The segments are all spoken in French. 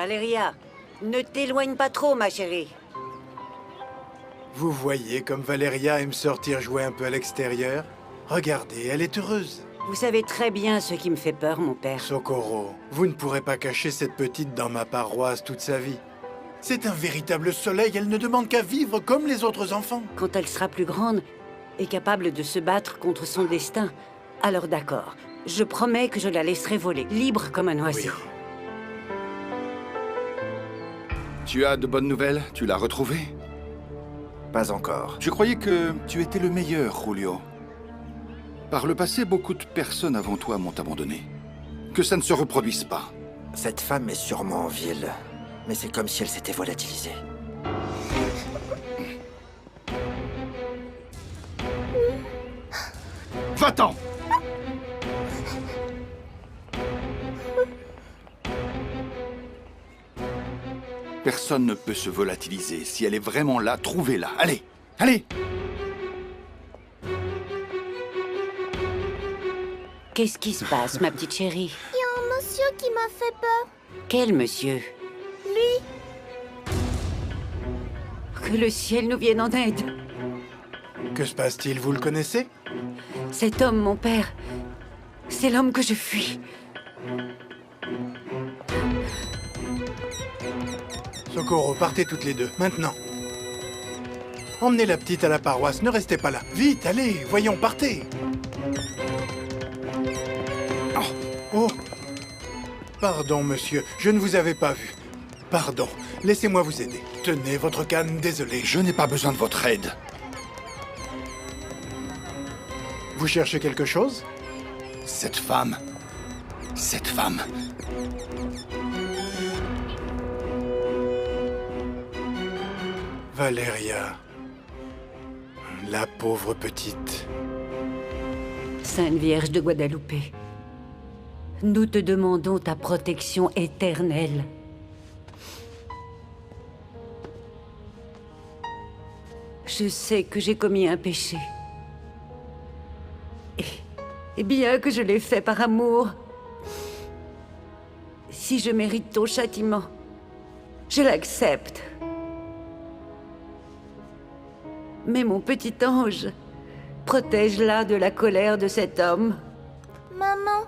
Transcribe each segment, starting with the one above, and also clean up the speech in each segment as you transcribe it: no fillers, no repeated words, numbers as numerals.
Valéria, ne t'éloigne pas trop, ma chérie. Vous voyez comme Valéria aime sortir jouer un peu à l'extérieur? Regardez, elle est heureuse. Vous savez très bien ce qui me fait peur, mon père. Socorro, vous ne pourrez pas cacher cette petite dans ma paroisse toute sa vie. C'est un véritable soleil, elle ne demande qu'à vivre comme les autres enfants. Quand elle sera plus grande et capable de se battre contre son destin, alors d'accord. Je promets que je la laisserai voler, libre comme un oiseau. Oui. Tu as de bonnes nouvelles? Tu l'as retrouvé? Pas encore. Je croyais que tu étais le meilleur, Julio. Par le passé, beaucoup de personnes avant toi m'ont abandonné. Que ça ne se reproduise pas. Cette femme est sûrement en ville. Mais c'est comme si elle s'était volatilisée. Va-t'en! Personne ne peut se volatiliser. Si elle est vraiment là, trouvez-la. Allez! Allez! Qu'est-ce qui se passe, ma petite chérie? Il y a un monsieur qui m'a fait peur. Quel monsieur? Lui. Que le ciel nous vienne en aide. Que se passe-t-il, vous le connaissez? Cet homme, mon père, c'est l'homme que je fuis. Socorro, partez toutes les deux, maintenant. Emmenez la petite à la paroisse, ne restez pas là. Vite, allez, voyons, partez. Oh! Pardon, monsieur, je ne vous avais pas vu. Pardon, laissez-moi vous aider. Tenez votre canne, désolé. Je n'ai pas besoin de votre aide. Vous cherchez quelque chose? Cette femme... Cette femme... Valéria. La pauvre petite. Sainte Vierge de Guadalupe, nous te demandons ta protection éternelle. Je sais que j'ai commis un péché. Et bien que je l'ai fait par amour, si je mérite ton châtiment, je l'accepte. Mais mon petit ange, protège-la de la colère de cet homme. Maman,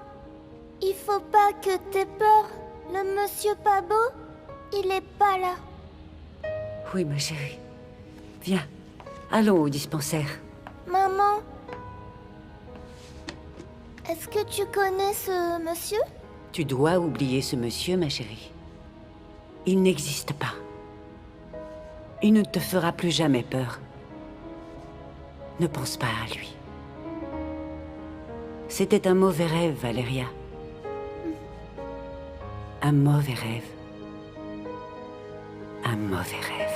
il faut pas que t'aies peur. Le monsieur pas beau, il est pas là. Oui, ma chérie. Viens, allons au dispensaire. Maman, est-ce que tu connais ce monsieur? Tu dois oublier ce monsieur, ma chérie. Il n'existe pas. Il ne te fera plus jamais peur. Ne pense pas à lui. C'était un mauvais rêve, Valéria. Un mauvais rêve. Un mauvais rêve.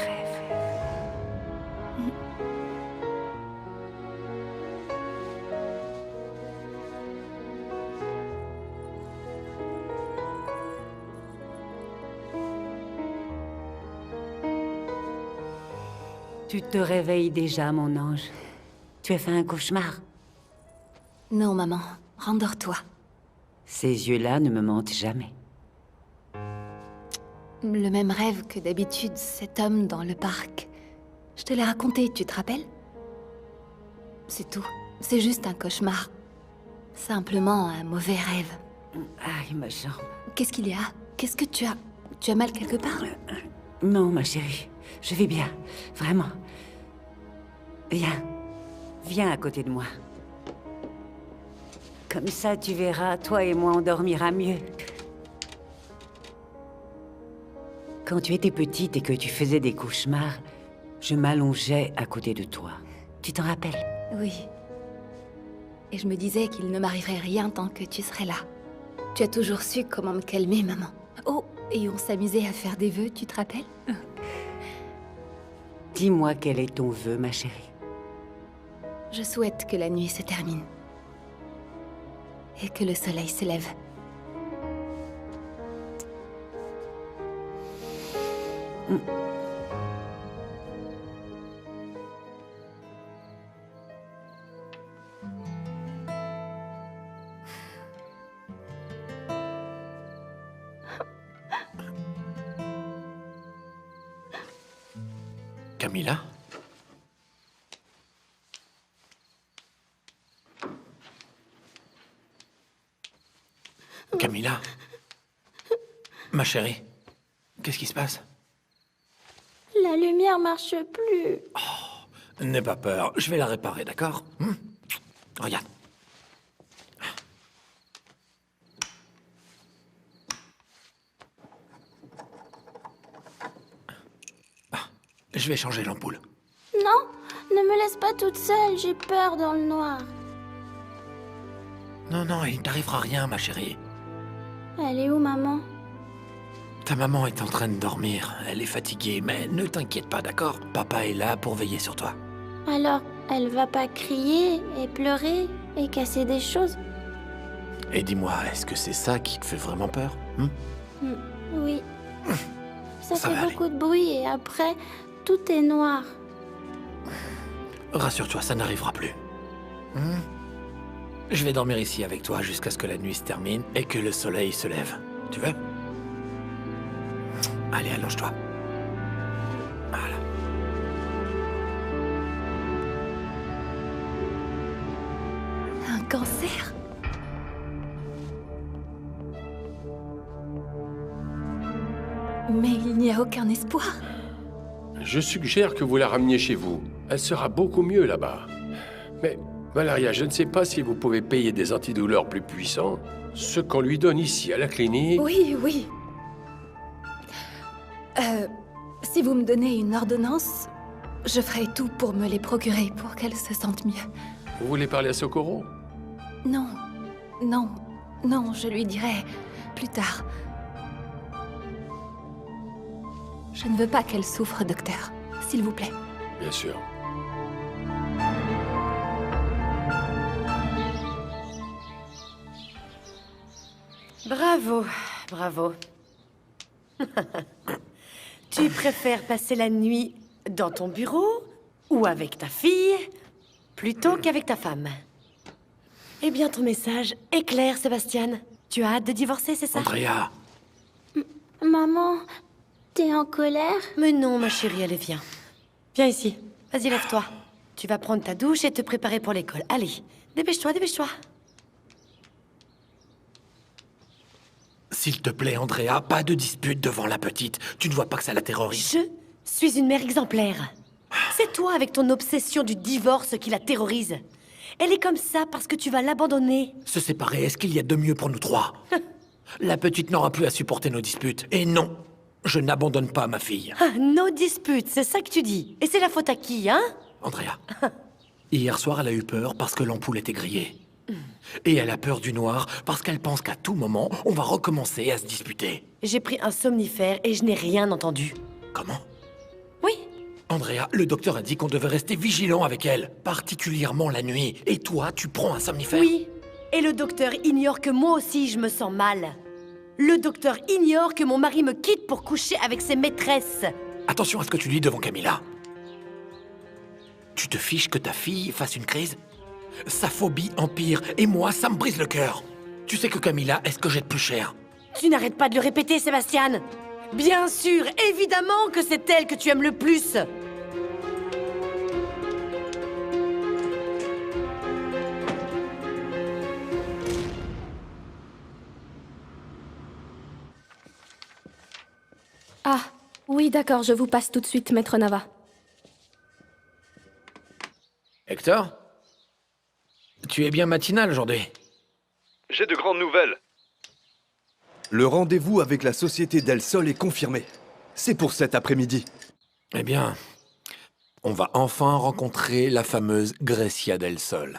Tu te réveilles déjà, mon ange. Tu as fait un cauchemar. Non, maman. Rendors-toi. Ces yeux-là ne me mentent jamais. Le même rêve que d'habitude, cet homme dans le parc. Je te l'ai raconté, tu te rappelles? C'est tout. C'est juste un cauchemar. Simplement un mauvais rêve. Aïe, ma jambe. Qu'est-ce qu'il y a? Qu'est-ce que tu as? Tu as mal quelque part? Non, ma chérie. Je vais bien. Vraiment. Viens. Viens à côté de moi. Comme ça, tu verras, toi et moi, on dormira mieux. Quand tu étais petite et que tu faisais des cauchemars, je m'allongeais à côté de toi. Tu t'en rappelles? Oui. Et je me disais qu'il ne m'arriverait rien tant que tu serais là. Tu as toujours su comment me calmer, maman. Oh, et on s'amusait à faire des vœux, tu te rappelles? Dis-moi quel est ton vœu, ma chérie. Je souhaite que la nuit se termine. Et que le soleil se lève. Camilla? Camilla? Ma chérie, qu'est-ce qui se passe? La lumière marche plus. N'aie pas peur, je vais la réparer, d'accord? Regarde. Je vais changer l'ampoule. Non, ne me laisse pas toute seule, j'ai peur dans le noir. Non, non, il ne t'arrivera rien, ma chérie. Elle est où, maman? Ta maman est en train de dormir. Elle est fatiguée, mais ne t'inquiète pas, d'accord? Papa est là pour veiller sur toi. Alors, elle va pas crier et pleurer et casser des choses? Et dis-moi, est-ce que c'est ça qui te fait vraiment peur? Oui. Ça Ça fait va aller. beaucoup de bruit et après, tout est noir. Rassure-toi, ça n'arrivera plus. Je vais dormir ici avec toi jusqu'à ce que la nuit se termine et que le soleil se lève. Tu veux? Allez, allonge-toi. Voilà. Un cancer? Mais il n'y a aucun espoir. Je suggère que vous la rameniez chez vous. Elle sera beaucoup mieux là-bas. Mais, Valeria, je ne sais pas si vous pouvez payer des antidouleurs plus puissants. Ce qu'on lui donne ici à la clinique... Oui, oui. Si vous me donnez une ordonnance, je ferai tout pour me les procurer pour qu'elle se sente mieux. Vous voulez parler à Socorro? Non, non, non, je lui dirai plus tard. Je ne veux pas qu'elle souffre, docteur. S'il vous plaît. Bien sûr. Bravo, bravo. Tu préfères passer la nuit dans ton bureau ou avec ta fille plutôt qu'avec ta femme? Eh bien, ton message est clair, Sébastien. Tu as hâte de divorcer, c'est ça? Andrea, Maman, t'es en colère? Mais non, ma chérie, allez, viens. Viens ici. Vas-y, lève-toi. Tu vas prendre ta douche et te préparer pour l'école. Allez, dépêche-toi, dépêche-toi. s'il te plaît, Andrea, pas de dispute devant la petite. Tu ne vois pas que ça la terrorise? Je suis une mère exemplaire. C'est toi avec ton obsession du divorce qui la terrorise. Elle est comme ça parce que tu vas l'abandonner. Se séparer, est-ce qu'il y a de mieux pour nous trois? La petite n'aura plus à supporter nos disputes. Et non, je n'abandonne pas ma fille. Ah, nos disputes, c'est ça que tu dis. Et c'est la faute à qui, hein? Andrea, hier soir, elle a eu peur parce que l'ampoule était grillée. Et elle a peur du noir parce qu'elle pense qu'à tout moment, on va recommencer à se disputer. J'ai pris un somnifère et je n'ai rien entendu. Comment? Oui. Andrea, le docteur a dit qu'on devait rester vigilant avec elle, particulièrement la nuit. Et toi, tu prends un somnifère? Oui. Et le docteur ignore que moi aussi je me sens mal. Le docteur ignore que mon mari me quitte pour coucher avec ses maîtresses. Attention à ce que tu dis devant Camilla. Tu te fiches que ta fille fasse une crise? Sa phobie empire, et moi, ça me brise le cœur. Tu sais que Camilla est ce que j'ai de plus cher. Tu n'arrêtes pas de le répéter, Sébastien. Bien sûr, évidemment que c'est elle que tu aimes le plus. Ah, oui, d'accord, je vous passe tout de suite, Maître Nava. Hector? Tu es bien matinal aujourd'hui. J'ai de grandes nouvelles. Le rendez-vous avec la Société Del Sol est confirmé. C'est pour cet après-midi. Eh bien, on va enfin rencontrer la fameuse Grecia Del Sol.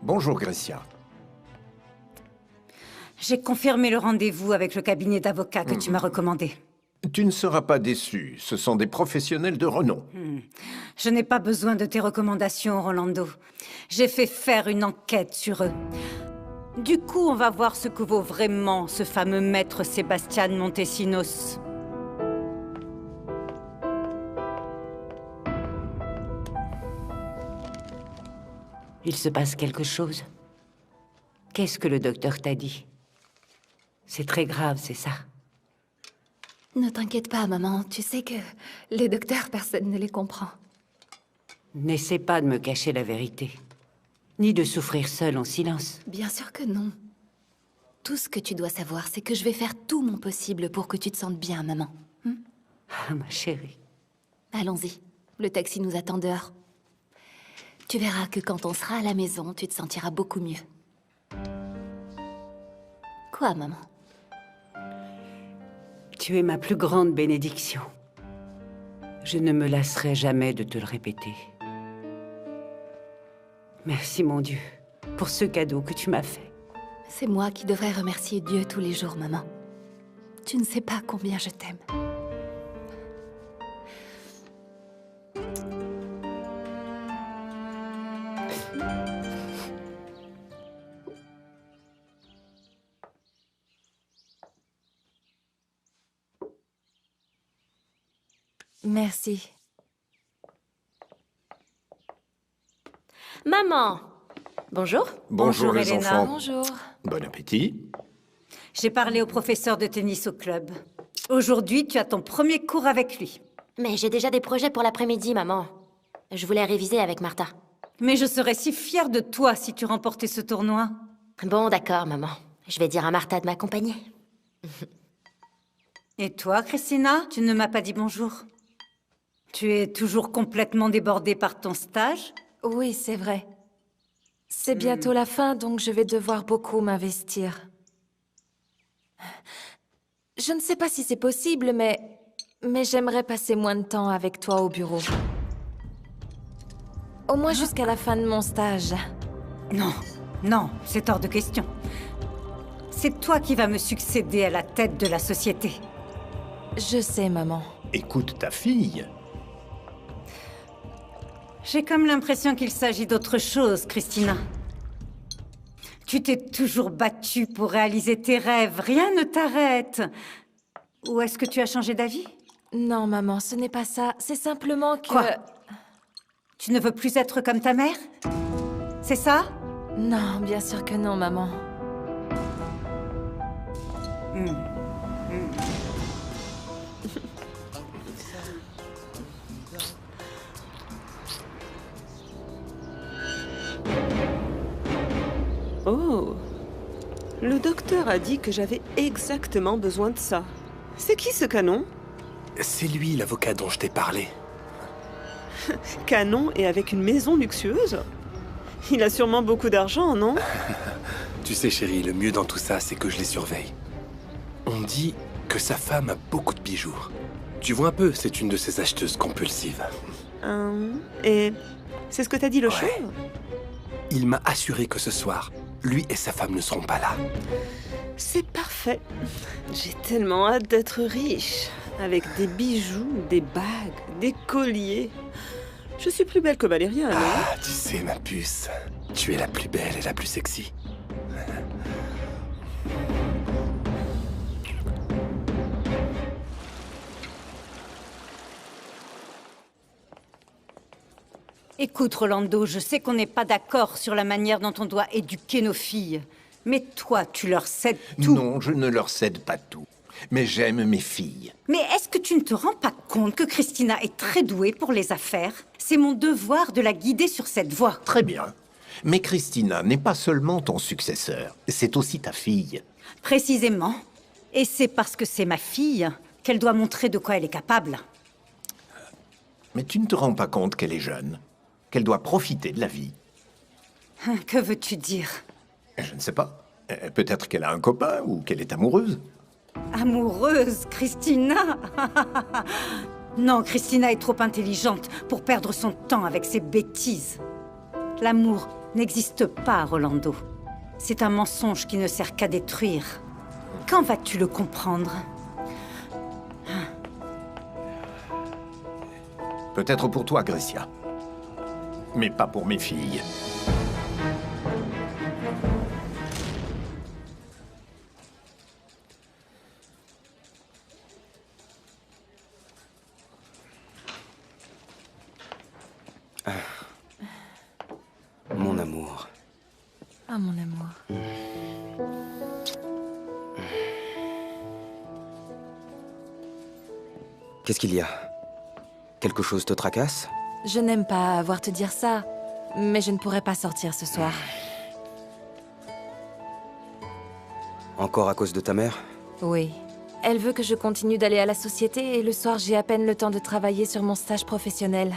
Bonjour, Grecia. J'ai confirmé le rendez-vous avec le cabinet d'avocats que tu m'as recommandé. Tu ne seras pas déçu, ce sont des professionnels de renom. Je n'ai pas besoin de tes recommandations, Rolando. J'ai fait faire une enquête sur eux. Du coup, on va voir ce que vaut vraiment ce fameux maître Sebastian Montesinos. Il se passe quelque chose. Qu'est-ce que le docteur t'a dit? C'est très grave, c'est ça? Ne t'inquiète pas, maman. Tu sais que les docteurs, personne ne les comprend. N'essaie pas de me cacher la vérité. Ni de souffrir seule en silence. Bien sûr que non. Tout ce que tu dois savoir, c'est que je vais faire tout mon possible pour que tu te sentes bien, maman. Ah, ma chérie. Allons-y. Le taxi nous attend dehors. Tu verras que quand on sera à la maison, tu te sentiras beaucoup mieux. Quoi, maman? Tu es ma plus grande bénédiction. Je ne me lasserai jamais de te le répéter. Merci, mon Dieu, pour ce cadeau que tu m'as fait. C'est moi qui devrais remercier Dieu tous les jours, maman. Tu ne sais pas combien je t'aime. Merci. Maman! Bonjour. Bonjour les Elena. enfants. Bonjour. Bon appétit. J'ai parlé au professeur de tennis au club. Aujourd'hui, tu as ton premier cours avec lui. Mais j'ai déjà des projets pour l'après-midi, maman. Je voulais réviser avec Martha. Mais je serais si fière de toi si tu remportais ce tournoi. Bon, d'accord, maman. Je vais dire à Martha de m'accompagner. Et toi, Christina, tu ne m'as pas dit bonjour. Tu es toujours complètement débordée par ton stage? Oui, c'est vrai. C'est bientôt la fin, donc je vais devoir beaucoup m'investir. Je ne sais pas si c'est possible, mais j'aimerais passer moins de temps avec toi au bureau. Au moins jusqu'à la fin de mon stage. Non, non, c'est hors de question. C'est toi qui vas me succéder à la tête de la société. Je sais, maman. Écoute ta fille. J'ai comme l'impression qu'il s'agit d'autre chose, Christina. Tu t'es toujours battue pour réaliser tes rêves. Rien ne t'arrête. Ou est-ce que tu as changé d'avis? Non, maman, ce n'est pas ça. C'est simplement que... Quoi? Tu ne veux plus être comme ta mère? C'est ça? Non, bien sûr que non, maman. Oh, le docteur a dit que j'avais exactement besoin de ça. C'est qui ce canon? C'est lui, l'avocat dont je t'ai parlé. Canon et avec une maison luxueuse? Il a sûrement beaucoup d'argent, non? Tu sais, chérie, le mieux dans tout ça, c'est que je les surveille. On dit que sa femme a beaucoup de bijoux. Tu vois un peu, c'est une de ces acheteuses compulsives. Et c'est ce que t'as dit le chauve? Il m'a assuré que ce soir, lui et sa femme ne seront pas là. C'est parfait. J'ai tellement hâte d'être riche. Avec des bijoux, des bagues, des colliers. Je suis plus belle que Valéria, non? Ah, tu sais, ma puce, tu es la plus belle et la plus sexy. Écoute, Rolando, je sais qu'on n'est pas d'accord sur la manière dont on doit éduquer nos filles. Mais toi, tu leur cèdes tout. Non, je ne leur cède pas tout. Mais j'aime mes filles. Mais est-ce que tu ne te rends pas compte que Christina est très douée pour les affaires? C'est mon devoir de la guider sur cette voie. Très bien. Mais Christina n'est pas seulement ton successeur, c'est aussi ta fille. Précisément. Et c'est parce que c'est ma fille qu'elle doit montrer de quoi elle est capable. Mais tu ne te rends pas compte qu'elle est jeune, qu'elle doit profiter de la vie. Que veux-tu dire? Je ne sais pas. Peut-être qu'elle a un copain ou qu'elle est amoureuse. Amoureuse, Christina? Non, Christina est trop intelligente pour perdre son temps avec ses bêtises. L'amour n'existe pas, Rolando. C'est un mensonge qui ne sert qu'à détruire. Quand vas-tu le comprendre? Peut-être pour toi, Gracia. Mais pas pour mes filles. Mon amour. Ah, mon amour. Qu'est-ce qu'il y a? Quelque chose te tracasse? Je n'aime pas avoir te dire ça, mais je ne pourrais pas sortir ce soir. Encore à cause de ta mère? Oui. Elle veut que je continue d'aller à la société et le soir j'ai à peine le temps de travailler sur mon stage professionnel.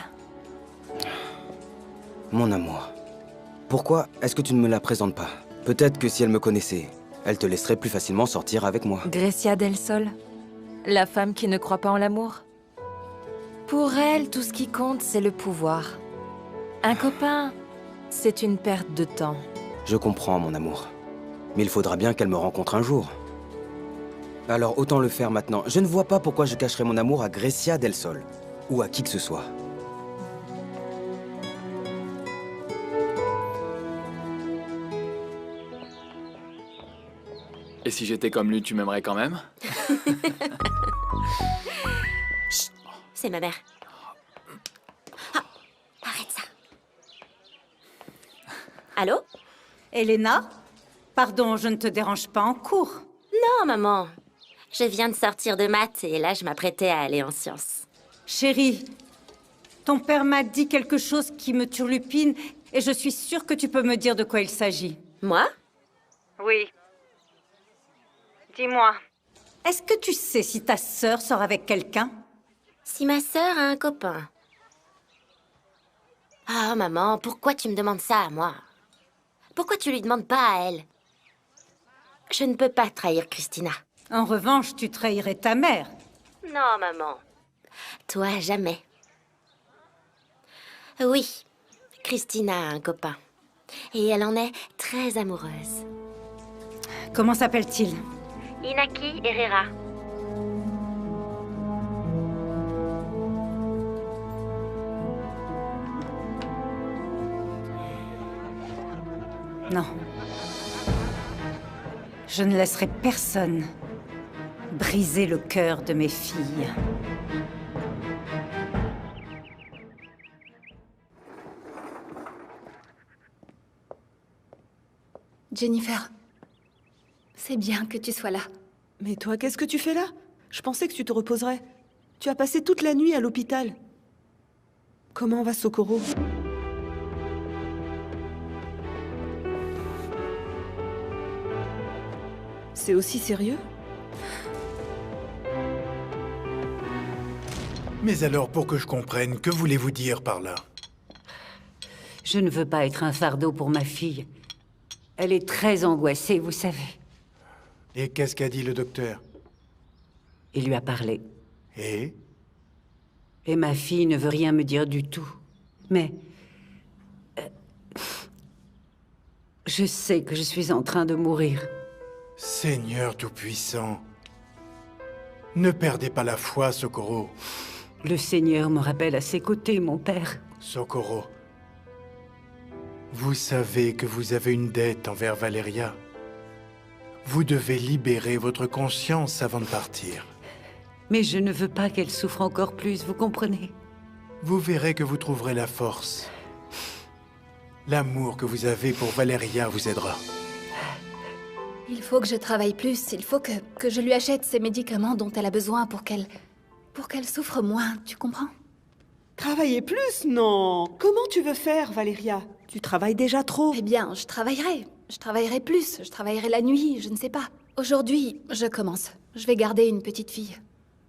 Mon amour. Pourquoi est-ce que tu ne me la présentes pas? Peut-être que si elle me connaissait, elle te laisserait plus facilement sortir avec moi. Grecia del Sol, la femme qui ne croit pas en l'amour. Pour elle, tout ce qui compte, c'est le pouvoir. Un copain, c'est une perte de temps. Je comprends, mon amour. Mais il faudra bien qu'elle me rencontre un jour. Alors autant le faire maintenant. Je ne vois pas pourquoi je cacherais mon amour à Grecia del Sol. Ou à qui que ce soit. Et si j'étais comme lui, tu m'aimerais quand même? Chut, c'est ma mère. Ah, arrête ça. Allô? Elena? Pardon, je ne te dérange pas en cours. Non, maman. Je viens de sortir de maths et là, je m'apprêtais à aller en sciences. Chérie, ton père m'a dit quelque chose qui me turlupine et je suis sûre que tu peux me dire de quoi il s'agit. Moi? Oui. Dis-moi, est-ce que tu sais si ta sœur sort avec quelqu'un? Si ma sœur a un copain. Ah, maman, pourquoi tu me demandes ça à moi? Pourquoi tu lui demandes pas à elle? Je ne peux pas trahir Christina. En revanche, tu trahirais ta mère. Non, maman. Toi, jamais. Oui, Christina a un copain. Et elle en est très amoureuse. Comment s'appelle-t-il? Inaki Herrera. Non. Je ne laisserai personne briser le cœur de mes filles. Jennifer, c'est bien que tu sois là. Mais toi, qu'est-ce que tu fais là? Je pensais que tu te reposerais. Tu as passé toute la nuit à l'hôpital. Comment va Socorro? C'est aussi sérieux? Mais alors, pour que je comprenne, que voulez-vous dire par là? Je ne veux pas être un fardeau pour ma fille. Elle est très angoissée, vous savez. Et qu'est-ce qu'a dit le docteur? Il lui a parlé. Et ma fille ne veut rien me dire du tout. Mais... je sais que je suis en train de mourir. Seigneur Tout-Puissant, ne perdez pas la foi, Socorro. Le Seigneur me rappelle à ses côtés, mon père. Socorro, vous savez que vous avez une dette envers Valeria. Vous devez libérer votre conscience avant de partir. Mais je ne veux pas qu'elle souffre encore plus, vous comprenez? Vous verrez que vous trouverez la force. L'amour que vous avez pour Valeria vous aidera. Il faut que je travaille plus, il faut que je lui achète ces médicaments dont elle a besoin pour qu'elle souffre moins, tu comprends? Travailler plus? Non. Comment tu veux faire, Valeria? Tu travailles déjà trop. Eh bien, je travaillerai plus, je travaillerai la nuit, je ne sais pas. Aujourd'hui, je commence. Je vais garder une petite fille.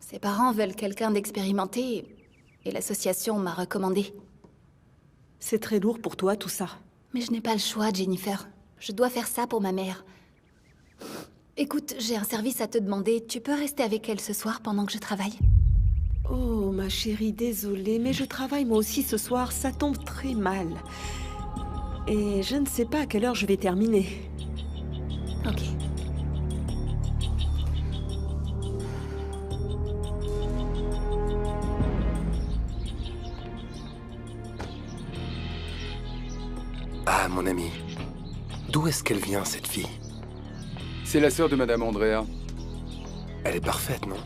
Ses parents veulent quelqu'un d'expérimenté et l'association m'a recommandé. C'est très lourd pour toi, tout ça. Mais je n'ai pas le choix, Jennifer. Je dois faire ça pour ma mère. Écoute, j'ai un service à te demander. Tu peux rester avec elle ce soir pendant que je travaille? Oh, ma chérie, désolée, mais je travaille moi aussi ce soir. Ça tombe très mal. Et je ne sais pas à quelle heure je vais terminer. Ok. Ah, mon ami. D'où est-ce qu'elle vient, cette fille? C'est la sœur de Madame Andrea. Elle est parfaite, non?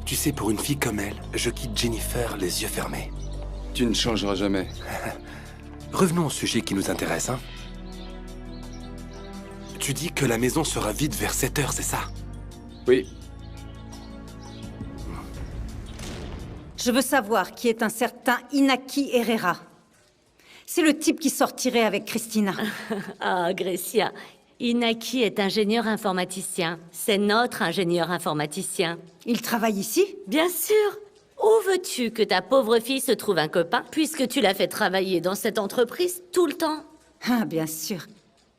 Tu sais, pour une fille comme elle, je quitte Jennifer les yeux fermés. Tu ne changeras jamais. Revenons au sujet qui nous intéresse, hein. Tu dis que la maison sera vide vers 7 heures, c'est ça? Oui. Je veux savoir qui est un certain Inaki Herrera. C'est le type qui sortirait avec Christina. Ah, Grecia, Inaki est ingénieur informaticien. C'est notre ingénieur informaticien. Il travaille ici? Bien sûr. Où veux-tu que ta pauvre fille se trouve un copain, puisque tu l'as fait travailler dans cette entreprise tout le temps? Ah, bien sûr.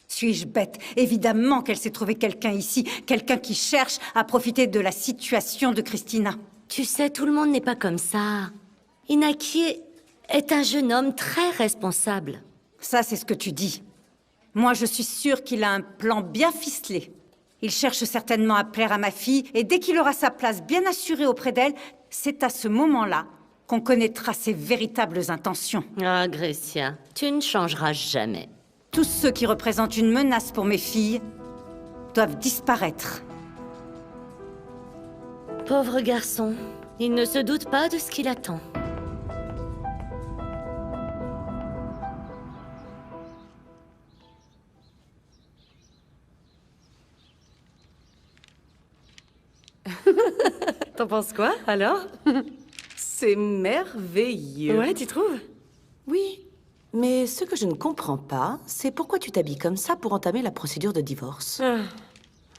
Suis-je bête? Évidemment qu'elle s'est trouvé quelqu'un ici, quelqu'un qui cherche à profiter de la situation de Christina. Tu sais, tout le monde n'est pas comme ça. Inaki est un jeune homme très responsable. Ça, c'est ce que tu dis. Moi, je suis sûre qu'il a un plan bien ficelé. Il cherche certainement à plaire à ma fille, et dès qu'il aura sa place bien assurée auprès d'elle, c'est à ce moment-là qu'on connaîtra ses véritables intentions. Ah, Grecia, tu ne changeras jamais. Tous ceux qui représentent une menace pour mes filles doivent disparaître. Pauvre garçon, il ne se doute pas de ce qu'il attend. T'en penses quoi, alors? C'est merveilleux. Ouais, tu trouves? Oui. Mais ce que je ne comprends pas, c'est pourquoi tu t'habilles comme ça pour entamer la procédure de divorce.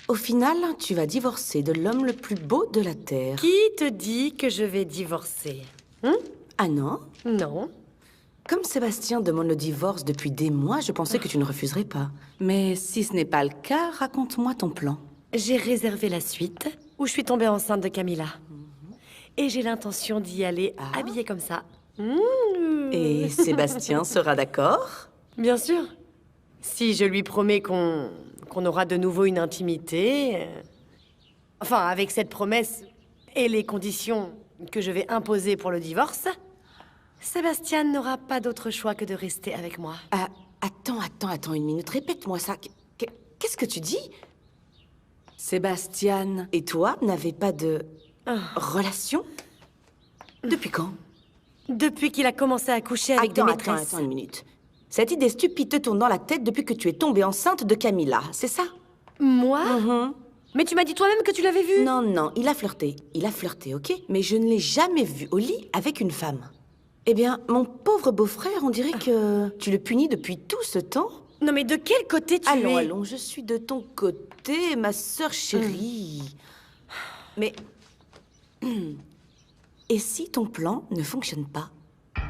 Au final, tu vas divorcer de l'homme le plus beau de la Terre. Qui te dit que je vais divorcer? Ah non? Non. Comme Sébastien demande le divorce depuis des mois, je pensais que tu ne refuserais pas. Mais si ce n'est pas le cas, raconte-moi ton plan. J'ai réservé la suite où je suis tombée enceinte de Camilla. Et j'ai l'intention d'y aller habillée comme ça. Et Sébastien sera d'accord? Bien sûr. Si je lui promets qu'on aura de nouveau une intimité... Enfin, avec cette promesse et les conditions que je vais imposer pour le divorce, Sébastien n'aura pas d'autre choix que de rester avec moi. Attends une minute, répète-moi ça. Qu'est-ce que tu dis? Sébastien et toi n'avez pas de relation? Depuis quand? Depuis qu'il a commencé à coucher avec des maîtresses. Attends une minute. Cette idée stupide te tourne dans la tête depuis que tu es tombée enceinte de Camilla, c'est ça? Moi? Mais tu m'as dit toi-même que tu l'avais vu. Non, il a flirté. Il a flirté, ok? Mais je ne l'ai jamais vu au lit avec une femme. Eh bien, mon pauvre beau-frère, on dirait que tu le punis depuis tout ce temps. Non mais de quel côté tu es? Allons, je suis de ton côté, ma sœur chérie. Mais... Et si ton plan ne fonctionne pas?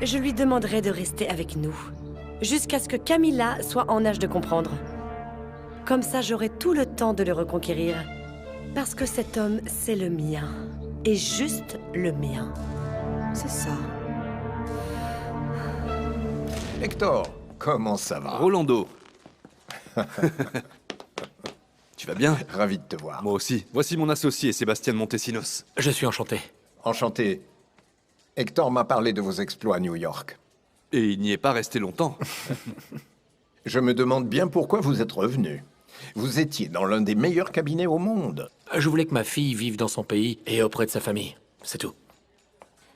Je lui demanderai de rester avec nous, jusqu'à ce que Camilla soit en âge de comprendre. Comme ça, j'aurai tout le temps de le reconquérir. Parce que cet homme, c'est le mien. Et juste le mien. C'est ça. Hector, comment ça va? Rolando. Tu vas bien? Ravi de te voir. Moi aussi. Voici mon associé, Sébastien Montesinos. Je suis enchanté. Enchanté. Hector m'a parlé de vos exploits à New York. Et il n'y est pas resté longtemps. Je me demande bien pourquoi vous êtes revenu. Vous étiez dans l'un des meilleurs cabinets au monde. Je voulais que ma fille vive dans son pays et auprès de sa famille. C'est tout.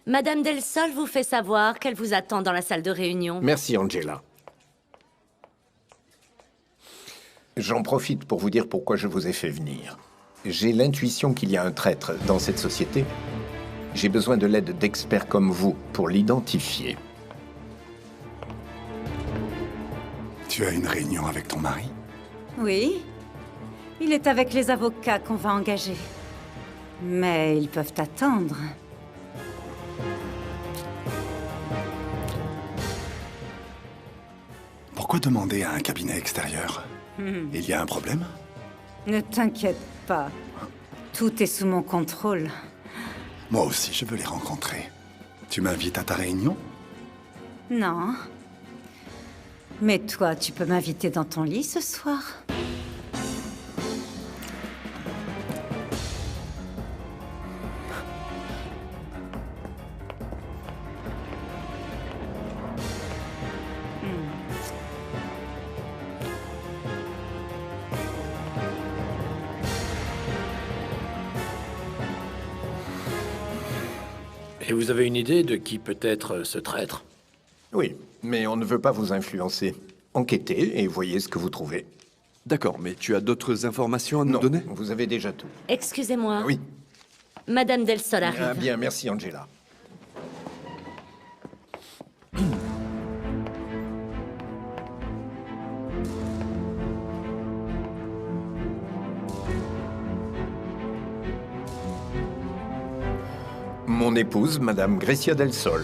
Madame Del Sol vous fait savoir qu'elle vous attend dans la salle de réunion. Merci, Angela. J'en profite pour vous dire pourquoi je vous ai fait venir. J'ai l'intuition qu'il y a un traître dans cette société. J'ai besoin de l'aide d'experts comme vous pour l'identifier. Tu as une réunion avec ton mari? Oui. Il est avec les avocats qu'on va engager. Mais ils peuvent attendre. Pourquoi demander à un cabinet extérieur? Il y a un problème? Ne t'inquiète pas. Tout est sous mon contrôle. Moi aussi, je veux les rencontrer. Tu m'invites à ta réunion? Non. Mais toi, tu peux m'inviter dans ton lit ce soir? Et vous avez une idée de qui peut être ce traître? Oui, mais on ne veut pas vous influencer. Enquêtez et voyez ce que vous trouvez. D'accord, mais tu as d'autres informations à nous donner? Vous avez déjà tout. Excusez-moi. Oui. Madame Del Sol arrive. Ah bien, merci Angela. Mon épouse, Madame Grecia Del Sol.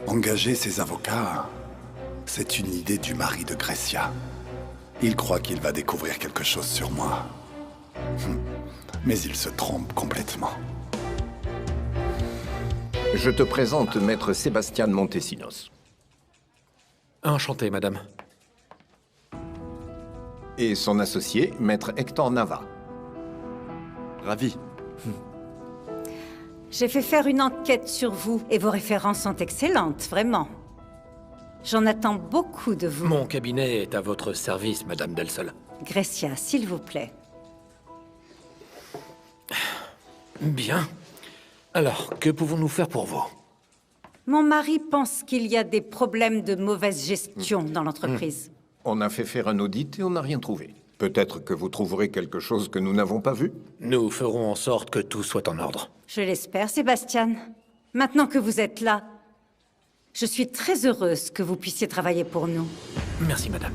Engager ses avocats, c'est une idée du mari de Grecia. Il croit qu'il va découvrir quelque chose sur moi. Mais il se trompe complètement. Je te présente Maître Sébastien Montesinos. Enchanté, madame. Et son associé, Maître Hector Nava. Ravi. J'ai fait faire une enquête sur vous, et vos références sont excellentes, vraiment. J'en attends beaucoup de vous. Mon cabinet est à votre service, madame Del Sol. Grecia, s'il vous plaît. Bien. Alors, que pouvons-nous faire pour vous? Mon mari pense qu'il y a des problèmes de mauvaise gestion dans l'entreprise. On a fait faire un audit et on n'a rien trouvé. Peut-être que vous trouverez quelque chose que nous n'avons pas vu? Nous ferons en sorte que tout soit en ordre. Je l'espère, Sébastien. Maintenant que vous êtes là, je suis très heureuse que vous puissiez travailler pour nous. Merci, madame.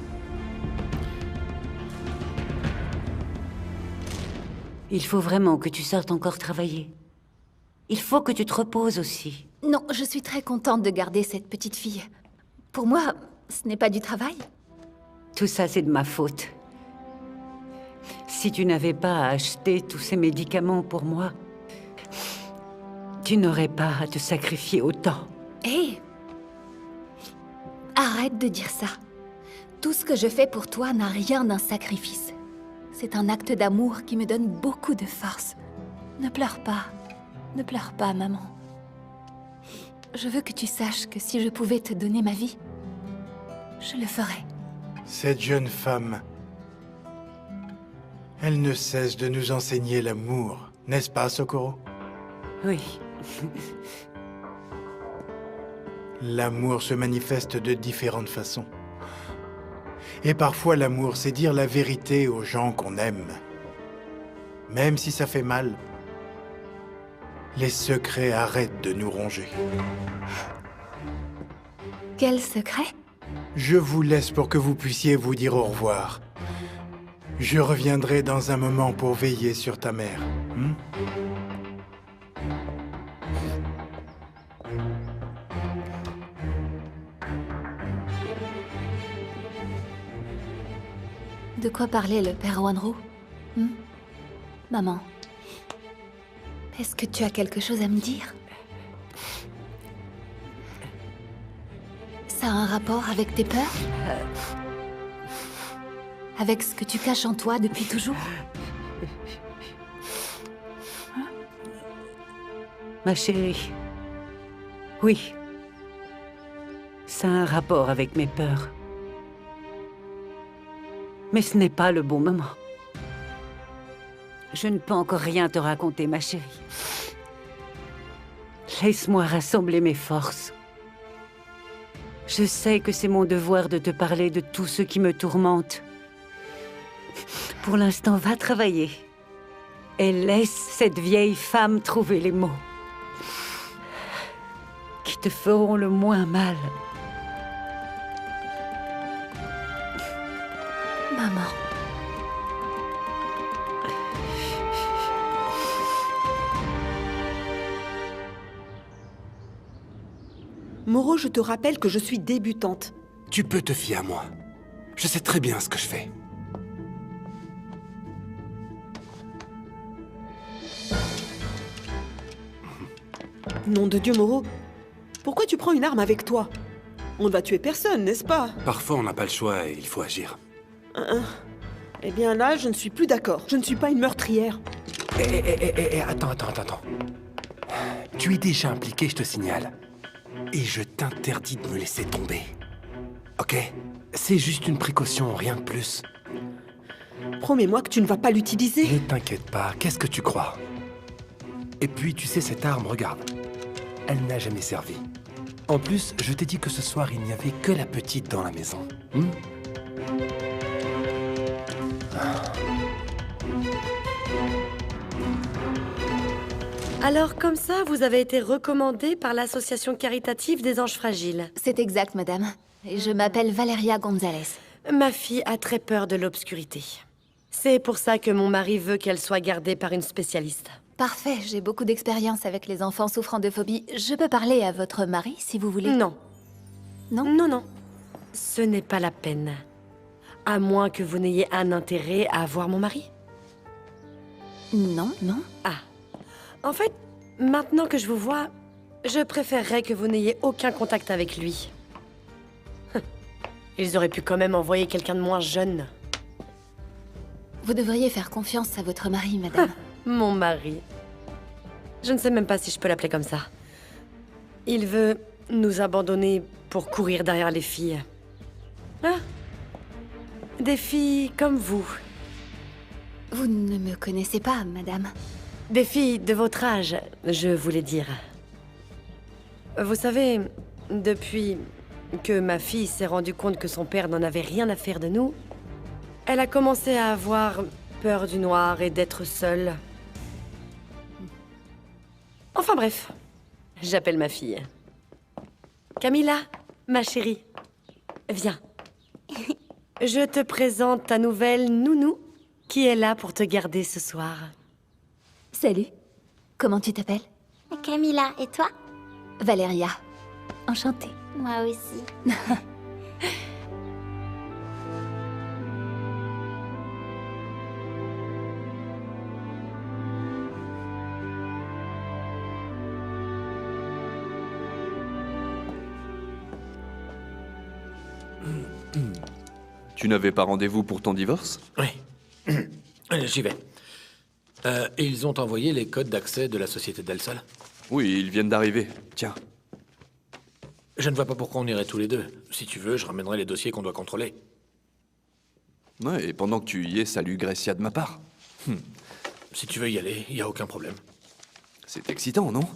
Il faut vraiment que tu sortes encore travailler. Il faut que tu te reposes aussi. Non, je suis très contente de garder cette petite fille. Pour moi, ce n'est pas du travail. Tout ça, c'est de ma faute. Si tu n'avais pas acheté tous ces médicaments pour moi, tu n'aurais pas à te sacrifier autant. Hé! Arrête de dire ça. Tout ce que je fais pour toi n'a rien d'un sacrifice. C'est un acte d'amour qui me donne beaucoup de force. Ne pleure pas. Ne pleure pas, maman. Je veux que tu saches que si je pouvais te donner ma vie, je le ferais. Cette jeune femme, elle ne cesse de nous enseigner l'amour, n'est-ce pas, Socorro? Oui. L'amour se manifeste de différentes façons. Et parfois, l'amour, c'est dire la vérité aux gens qu'on aime. Même si ça fait mal, les secrets arrêtent de nous ronger. Quel secret? Je vous laisse pour que vous puissiez vous dire au revoir. Je reviendrai dans un moment pour veiller sur ta mère. De quoi parlait le père Wanru? Maman, est-ce que tu as quelque chose à me dire? Ça a un rapport avec tes peurs? Avec ce que tu caches en toi depuis toujours? Ma chérie, oui. Ça a un rapport avec mes peurs. Mais ce n'est pas le bon moment. Je ne peux encore rien te raconter, ma chérie. Laisse-moi rassembler mes forces. Je sais que c'est mon devoir de te parler de tout ce qui me tourmente. Pour l'instant, va travailler. Et laisse cette vieille femme trouver les mots qui te feront le moins mal. Maman. Moreau, je te rappelle que je suis débutante. Tu peux te fier à moi. Je sais très bien ce que je fais. Nom de Dieu, Moreau. Pourquoi tu prends une arme avec toi? On ne va tuer personne, n'est-ce pas? Parfois, on n'a pas le choix et il faut agir. Eh bien là, je ne suis plus d'accord. Je ne suis pas une meurtrière. Attends. Tu es déjà impliqué, je te signale. Et je t'interdis de me laisser tomber. Ok? C'est juste une précaution, rien de plus. promets-moi que tu ne vas pas l'utiliser. Ne t'inquiète pas, qu'est-ce que tu crois? Et puis, tu sais, cette arme, regarde. Elle n'a jamais servi. En plus, je t'ai dit que ce soir, il n'y avait que la petite dans la maison. Alors, comme ça, vous avez été recommandée par l'association caritative des anges fragiles. C'est exact, madame. Et je m'appelle Valeria Gonzalez. Ma fille a très peur de l'obscurité. C'est pour ça que mon mari veut qu'elle soit gardée par une spécialiste. Parfait, j'ai beaucoup d'expérience avec les enfants souffrant de phobie. Je peux parler à votre mari, si vous voulez? Non. Non? Non, non. Ce n'est pas la peine. À moins que vous n'ayez un intérêt à voir mon mari. Non, non. Ah. En fait, maintenant que je vous vois, je préférerais que vous n'ayez aucun contact avec lui. Ils auraient pu quand même envoyer quelqu'un de moins jeune. Vous devriez faire confiance à votre mari, madame. Mon mari. Je ne sais même pas si je peux l'appeler comme ça. Il veut nous abandonner pour courir derrière les filles. Ah. Des filles comme vous. Vous ne me connaissez pas, madame. Des filles de votre âge, je voulais dire. Vous savez, depuis que ma fille s'est rendue compte que son père n'en avait rien à faire de nous, elle a commencé à avoir peur du noir et d'être seule. Enfin bref, j'appelle ma fille. Camilla, ma chérie, viens. Je te présente ta nouvelle nounou qui est là pour te garder ce soir. Salut. Comment tu t'appelles? Camilla, et toi? Valeria. Enchantée. Moi aussi. Tu n'avais pas rendez-vous pour ton divorce? Oui. J'y vais. Ils ont envoyé les codes d'accès de la société Del Sol? Oui, ils viennent d'arriver. Tiens. Je ne vois pas pourquoi on irait tous les deux. Si tu veux, je ramènerai les dossiers qu'on doit contrôler. Ouais, et pendant que tu y es, salue Grecia de ma part. Si tu veux y aller, il n'y a aucun problème. C'est excitant, non?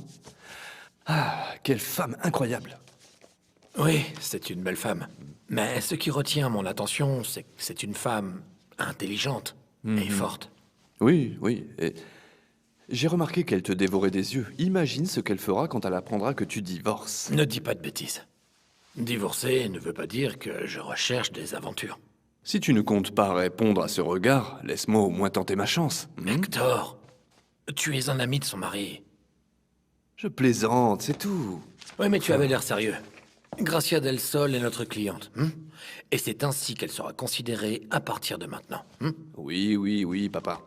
Ah, quelle femme incroyable. Oui, c'est une belle femme. Mais ce qui retient mon attention, c'est que c'est une femme intelligente et forte. Oui, oui. Et j'ai remarqué qu'elle te dévorait des yeux. Imagine ce qu'elle fera quand elle apprendra que tu divorces. Ne dis pas de bêtises. Divorcer ne veut pas dire que je recherche des aventures. Si tu ne comptes pas répondre à ce regard, laisse-moi au moins tenter ma chance. Hector, tu es un ami de son mari. Je plaisante, c'est tout. Oui, mais tu avais l'air sérieux. Gracia Del Sol est notre cliente. Et c'est ainsi qu'elle sera considérée à partir de maintenant. Oui, oui, oui, papa.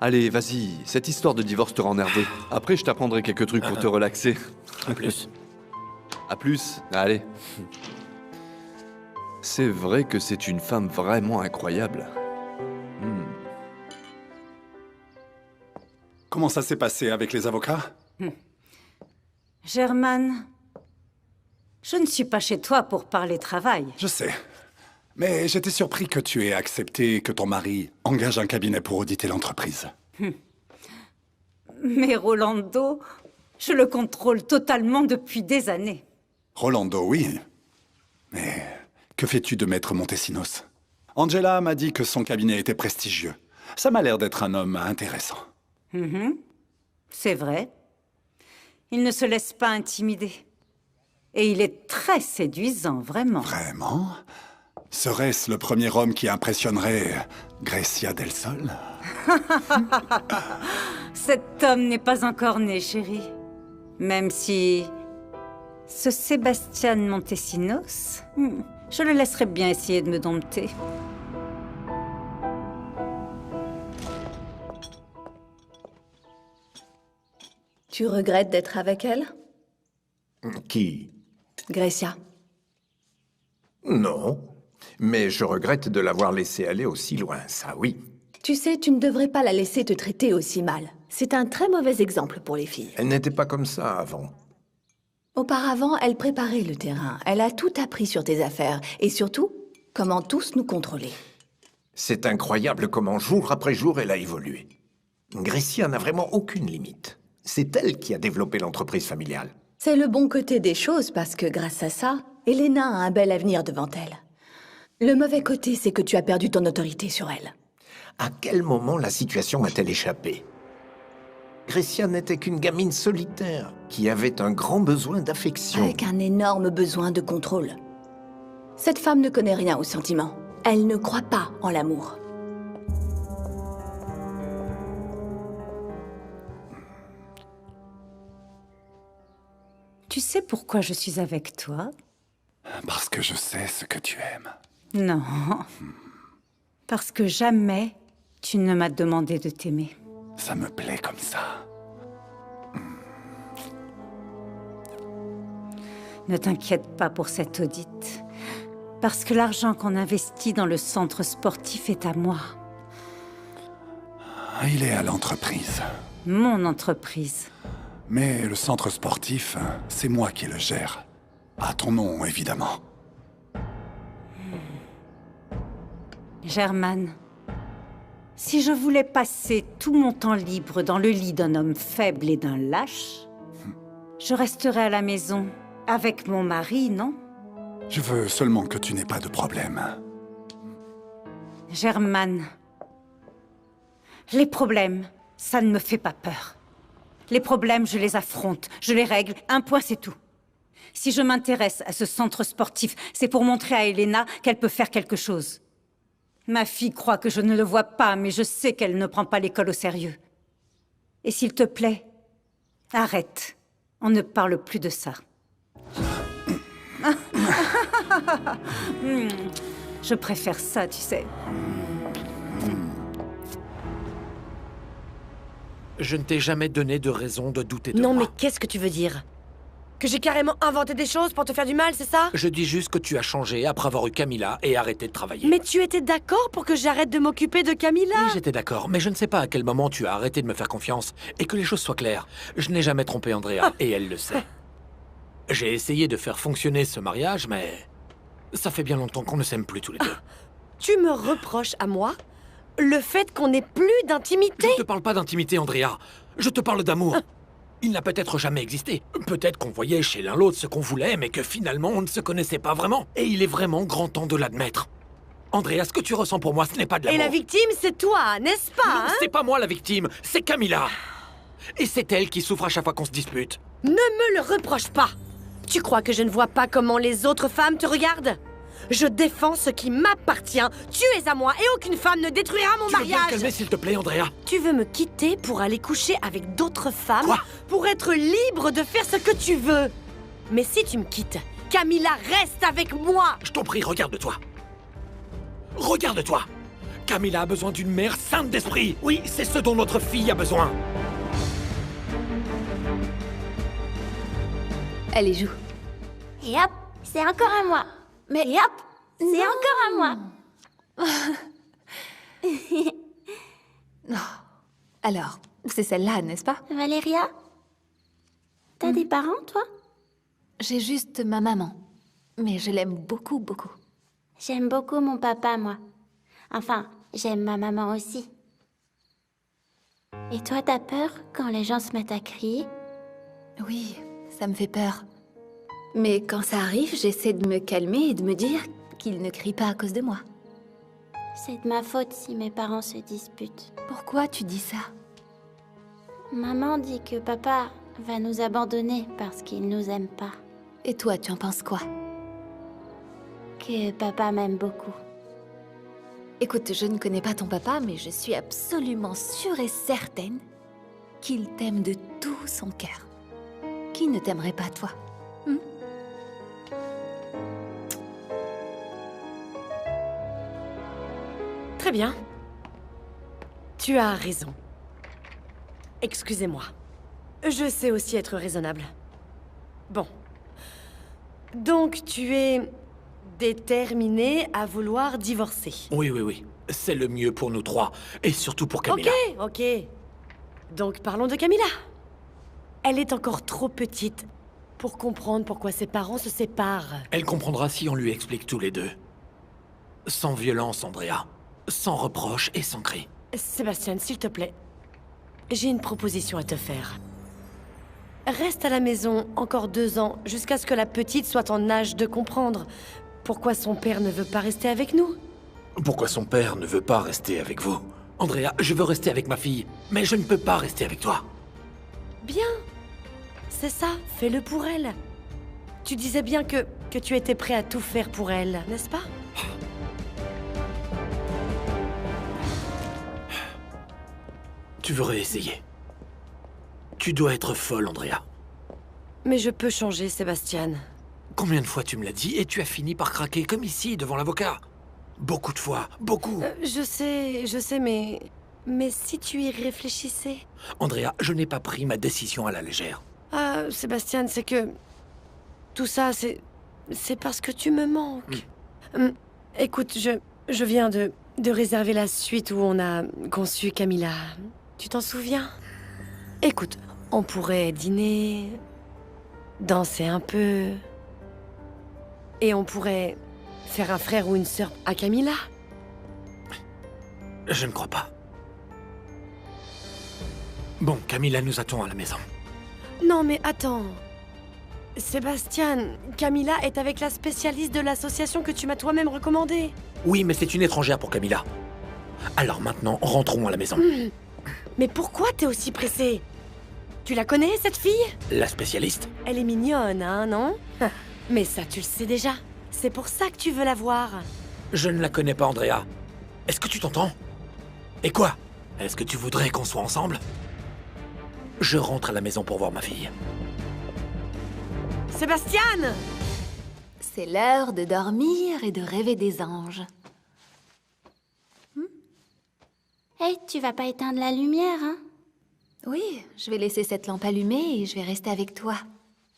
Allez, vas-y, cette histoire de divorce te rend nerveux. Après, je t'apprendrai quelques trucs pour te relaxer. À plus. À plus, allez. C'est vrai que c'est une femme vraiment incroyable. Comment ça s'est passé avec les avocats? German, je ne suis pas chez toi pour parler travail. Je sais. Mais j'étais surpris que tu aies accepté que ton mari engage un cabinet pour auditer l'entreprise. Mais Rolando, je le contrôle totalement depuis des années. Rolando, oui. Mais que fais-tu de Maître Montesinos? Angela m'a dit que son cabinet était prestigieux. Ça m'a l'air d'être un homme intéressant. C'est vrai. Il ne se laisse pas intimider. Et il est très séduisant, vraiment. Vraiment? Serait-ce le premier homme qui impressionnerait Grecia Del Sol? Cet homme n'est pas encore né, chérie. Même si... ce Sébastien Montesinos, je le laisserais bien essayer de me dompter. Tu regrettes d'être avec elle? Qui? Grecia. Non. Mais je regrette de l'avoir laissée aller aussi loin, ça oui. Tu sais, tu ne devrais pas la laisser te traiter aussi mal. C'est un très mauvais exemple pour les filles. Elle n'était pas comme ça avant. Auparavant, elle préparait le terrain. Elle a tout appris sur tes affaires. Et surtout, comment tous nous contrôler. C'est incroyable comment jour après jour elle a évolué. Grécia n'a vraiment aucune limite. C'est elle qui a développé l'entreprise familiale. C'est le bon côté des choses parce que grâce à ça, Elena a un bel avenir devant elle. Le mauvais côté, c'est que tu as perdu ton autorité sur elle. À quel moment la situation m'a-t-elle échappé? Grécia n'était qu'une gamine solitaire qui avait un grand besoin d'affection. Avec un énorme besoin de contrôle. Cette femme ne connaît rien aux sentiments. Elle ne croit pas en l'amour. Tu sais pourquoi je suis avec toi? Parce que je sais ce que tu aimes. Non. Parce que jamais tu ne m'as demandé de t'aimer. Ça me plaît comme ça. Ne t'inquiète pas pour cette audite. Parce que l'argent qu'on investit dans le centre sportif est à moi. Il est à l'entreprise. Mon entreprise. Mais le centre sportif, c'est moi qui le gère. À ton nom, évidemment. Germaine, si je voulais passer tout mon temps libre dans le lit d'un homme faible et d'un lâche, je resterais à la maison avec mon mari, non? Je veux seulement que tu n'aies pas de problème. Germaine, les problèmes, ça ne me fait pas peur. Les problèmes, je les affronte, je les règle, un point c'est tout. Si je m'intéresse à ce centre sportif, c'est pour montrer à Elena qu'elle peut faire quelque chose. Ma fille croit que je ne le vois pas, mais je sais qu'elle ne prend pas l'école au sérieux. Et s'il te plaît, arrête. On ne parle plus de ça. Je préfère ça, tu sais. Je ne t'ai jamais donné de raison de douter de moi. Non, mais qu'est-ce que tu veux dire? Que j'ai carrément inventé des choses pour te faire du mal, c'est ça? Je dis juste que tu as changé après avoir eu Camilla et arrêté de travailler. Mais tu étais d'accord pour que j'arrête de m'occuper de Camilla? Oui, j'étais d'accord, mais je ne sais pas à quel moment tu as arrêté de me faire confiance. Et que les choses soient claires, je n'ai jamais trompé Andrea, et elle le sait. J'ai essayé de faire fonctionner ce mariage, mais... ça fait bien longtemps qu'on ne s'aime plus tous les deux. Tu me reproches à moi le fait qu'on n'ait plus d'intimité? Je ne te parle pas d'intimité, Andrea. Je te parle d'amour. Il n'a peut-être jamais existé. Peut-être qu'on voyait chez l'un l'autre ce qu'on voulait, mais que finalement on ne se connaissait pas vraiment. Et il est vraiment grand temps de l'admettre. Andrea, ce que tu ressens pour moi, ce n'est pas de l'amour. Et la victime, c'est toi, n'est-ce pas? Non, c'est pas moi la victime, c'est Camilla. Et c'est elle qui souffre à chaque fois qu'on se dispute. Ne me le reproche pas. Tu crois que je ne vois pas comment les autres femmes te regardent? Je défends ce qui m'appartient. Tu es à moi et aucune femme ne détruira mon mariage. Tu veux bien te calmer, s'il te plaît, Andrea? Tu veux me quitter pour aller coucher avec d'autres femmes? Quoi? Pour être libre de faire ce que tu veux. Mais si tu me quittes, Camilla reste avec moi. Je t'en prie, regarde-toi. Regarde-toi. Camilla a besoin d'une mère sainte d'esprit. Oui, c'est ce dont notre fille a besoin. Allez, joue. Et hop, c'est encore à moi. Mais et hop, c'est encore à moi. Non. Alors, c'est celle-là, n'est-ce pas? Valéria, t'as des parents, toi? J'ai juste ma maman. Mais je l'aime beaucoup, beaucoup. J'aime beaucoup mon papa, moi. Enfin, j'aime ma maman aussi. Et toi, t'as peur quand les gens se mettent à crier? Oui, ça me fait peur. Mais quand ça arrive, j'essaie de me calmer et de me dire qu'ils ne crient pas à cause de moi. C'est de ma faute si mes parents se disputent. Pourquoi tu dis ça? Maman dit que papa va nous abandonner parce qu'il nous aime pas. Et toi, tu en penses quoi? Que papa m'aime beaucoup. Écoute, je ne connais pas ton papa, mais je suis absolument sûre et certaine qu'il t'aime de tout son cœur. Qui ne t'aimerait pas, toi? Très bien. Tu as raison. Excusez-moi. Je sais aussi être raisonnable. Bon. Donc, tu es déterminé à vouloir divorcer. Oui, oui, oui. C'est le mieux pour nous trois. Et surtout pour Camilla. Ok. Donc, parlons de Camilla. Elle est encore trop petite pour comprendre pourquoi ses parents se séparent. Elle comprendra si on lui explique tous les deux. Sans violence, Andrea. sans reproche et sans cri. Sébastien, s'il te plaît, j'ai une proposition à te faire. Reste à la maison encore 2 ans, jusqu'à ce que la petite soit en âge de comprendre pourquoi son père ne veut pas rester avec nous. Pourquoi son père ne veut pas rester avec vous? Andrea, je veux rester avec ma fille, mais je ne peux pas rester avec toi. Bien. C'est ça, fais-le pour elle. Tu disais bien que tu étais prêt à tout faire pour elle, n'est-ce pas? Tu veux réessayer? Tu dois être folle, Andrea. Mais je peux changer, Sébastien. Combien de fois tu me l'as dit et tu as fini par craquer, comme ici, devant l'avocat? Beaucoup de fois, beaucoup. Je sais, mais si tu y réfléchissais... Andrea, je n'ai pas pris ma décision à la légère. Ah, Sébastien, c'est que... Tout ça, c'est parce que tu me manques. Écoute, je viens de réserver la suite où on a conçu Camilla. Tu t'en souviens? Écoute, on pourrait dîner, danser un peu, et on pourrait faire un frère ou une sœur à Camilla. Je ne crois pas. Bon, Camilla nous attend à la maison. Non, mais attends. Sébastien, Camilla est avec la spécialiste de l'association que tu m'as toi-même recommandée. Oui, mais c'est une étrangère pour Camilla. Alors maintenant, rentrons à la maison. Mais pourquoi t'es aussi pressée? Tu la connais, cette fille? La spécialiste? Elle est mignonne, hein, non? Mais ça, tu le sais déjà. C'est pour ça que tu veux la voir. Je ne la connais pas, Andrea. Est-ce que tu t'entends? Et quoi? Est-ce que tu voudrais qu'on soit ensemble? Je rentre à la maison pour voir ma fille. Sébastien! C'est l'heure de dormir et de rêver des anges. Hey, tu vas pas éteindre la lumière, hein? Oui, je vais laisser cette lampe allumée et je vais rester avec toi.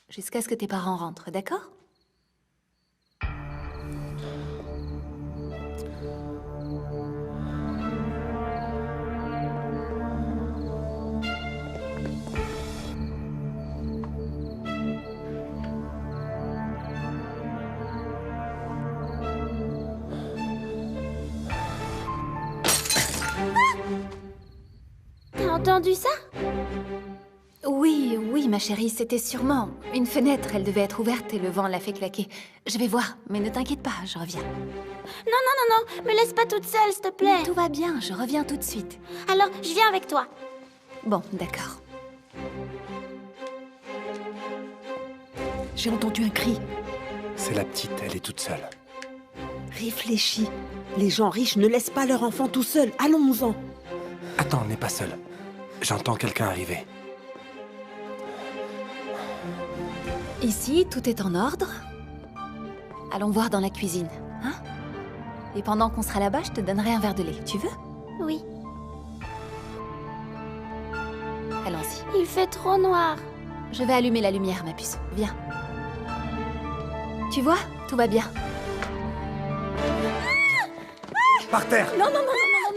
Jusqu'à ce que tes parents rentrent, d'accord? T'as entendu ça? Oui, ma chérie, c'était sûrement une fenêtre. Elle devait être ouverte et le vent l'a fait claquer. Je vais voir, mais ne t'inquiète pas, je reviens. Non, me laisse pas toute seule, s'il te plaît. Tout va bien, je reviens tout de suite. Alors, je viens avec toi. Bon, d'accord. J'ai entendu un cri. C'est la petite, elle est toute seule. Réfléchis. Les gens riches ne laissent pas leur enfant tout seul. Allons-en. Attends, on n'est pas seul. J'entends quelqu'un arriver. Ici, tout est en ordre. Allons voir dans la cuisine, hein? Et pendant qu'on sera là-bas, je te donnerai un verre de lait. Tu veux? Oui. Allons-y. Il fait trop noir. Je vais allumer la lumière, ma puce. Viens. Tu vois? Tout va bien. Par terre! Non.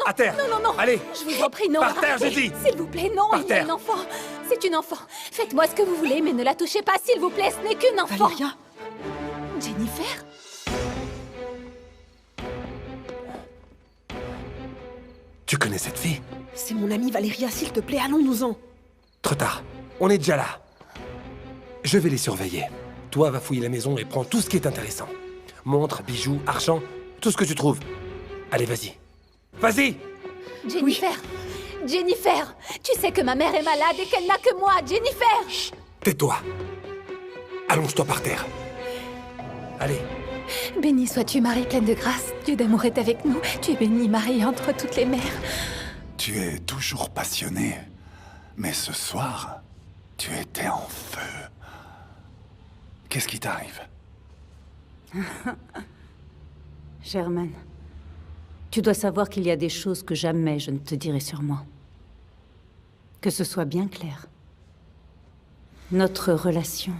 À terre! Non. Allez! Je vous en prie, non. Par terre, j'ai arrêtez. dit. S'il vous plaît, non. Par Il y a terre. une enfant. C'est une enfant. Faites-moi ce que vous voulez, mais ne la touchez pas, s'il vous plaît. Ce n'est qu'une enfant. Valéria. Jennifer? Tu connais cette fille? C'est mon amie Valéria, s'il te plaît, allons-nous-en. Trop tard. On est déjà là. Je vais les surveiller. Toi, va fouiller la maison et prends tout ce qui est intéressant. Montres, bijoux, argent, tout ce que tu trouves. Allez, vas-y. Vas-y! Jennifer! Jennifer! Tu sais que ma mère est malade et qu'elle n'a que moi, Jennifer! Chut! Tais-toi. Allonge-toi par terre. Allez. Bénie sois-tu, Marie pleine de grâce. Dieu d'amour est avec nous. Tu es bénie, Marie, entre toutes les mères. Tu es toujours passionnée, mais ce soir, tu étais en feu. Qu'est-ce qui t'arrive? Germaine, tu dois savoir qu'il y a des choses que jamais je ne te dirai sur moi. Que ce soit bien clair. Notre relation